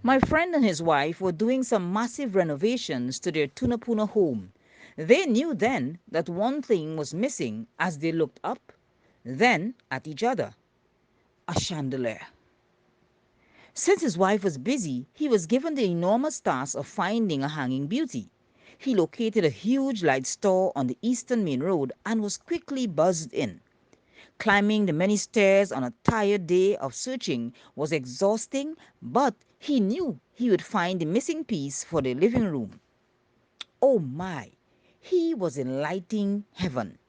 My friend and his wife were doing some massive renovations to their Tunapuna home. They knew then that one thing was missing as they looked up, then at each other: a chandelier. Since his wife was busy, he was given the enormous task of finding a hanging beauty. He located a huge light store on the eastern main road and was quickly buzzed in. Climbing the many stairs on a tired day of searching was exhausting, but he knew he would find the missing piece for the living room. Oh my! He was in lighting heaven.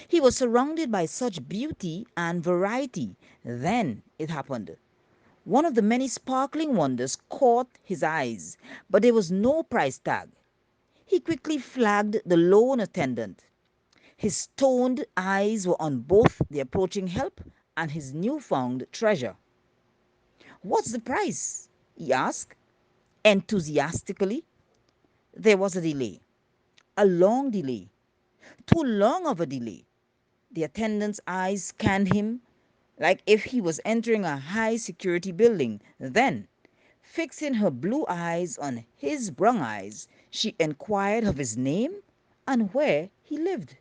He was surrounded by such beauty and variety. Then it happened. One of the many sparkling wonders caught his eyes, but there was no price tag. He quickly flagged the lone attendant. His stoned eyes were on both the approaching help and his newfound treasure. "What's the price?" he asked enthusiastically. There was a delay, a long delay, too long of a delay. The attendant's eyes scanned him like if he was entering a high security building. Then, fixing her blue eyes on his brown eyes, she inquired of his name and where he lived.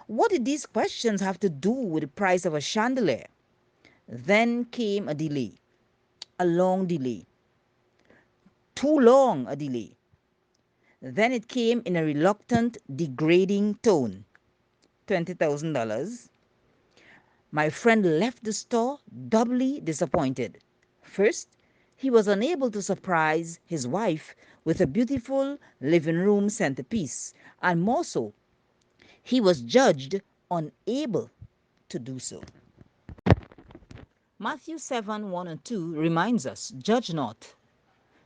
What did these questions have to do with the price of a chandelier? Then came a delay, a long delay, too long a delay. Then it came in a reluctant, degrading tone. $20,000. My friend left the store doubly disappointed. First, he was unable to surprise his wife with a beautiful living room centerpiece, and more so, he was judged unable to do so. Matthew 7 1 and 2 reminds us, "Judge not,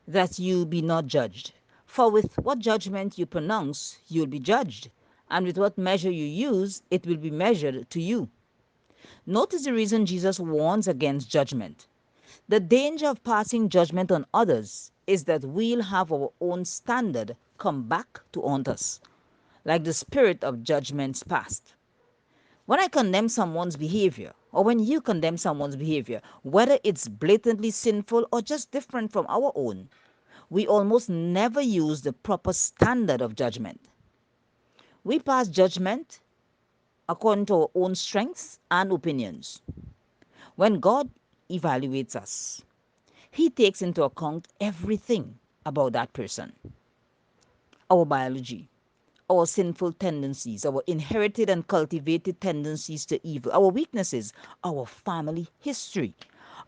that you be not judged. For with what judgment you pronounce, you will be judged, and with what measure you use, it will be measured to you." Notice the reason Jesus warns against judgment. The danger of passing judgment on others is that we'll have our own standard come back to haunt us, like the spirit of judgments past. When I condemn someone's behavior, or when you condemn someone's behavior, whether it's blatantly sinful or just different from our own, we almost never use the proper standard of judgment. We pass judgment according to our own strengths and opinions. When God evaluates us, He takes into account everything about that person: our biology, our sinful tendencies, our inherited and cultivated tendencies to evil, our weaknesses, our family history,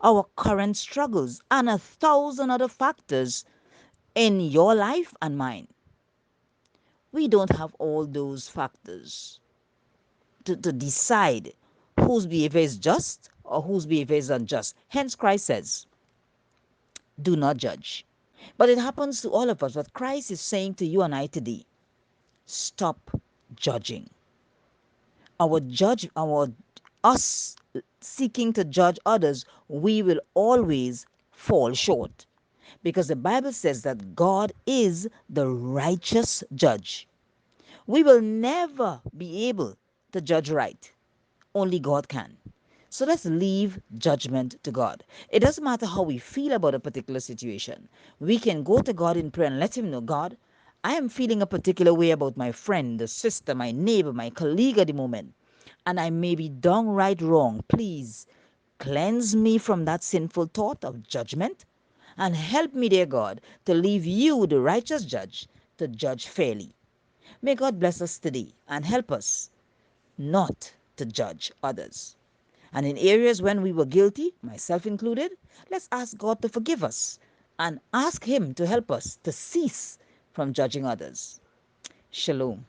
our current struggles, and 1,000 other factors in your life and mine. We don't have all those factors to decide whose behavior is just or whose behavior is unjust. Hence, Christ says, "Do not judge." But it happens to all of us. What Christ is saying to you and I today: stop judging. Our us seeking to judge others, we will always fall short. Because the Bible says that God is the righteous judge. We will never be able to judge right. Only God can. So let's leave judgment to God. It doesn't matter how we feel about a particular situation. We can go to God in prayer and let Him know, "God, I am feeling a particular way about my friend, the sister, my neighbor, my colleague at the moment, and I may be downright wrong. Please cleanse me from that sinful thought of judgment and help me, dear God, to leave you, the righteous judge, to judge fairly." May God bless us today and help us not to judge others. And in areas when we were guilty, myself included, let's ask God to forgive us and ask Him to help us to cease from judging others. Shalom.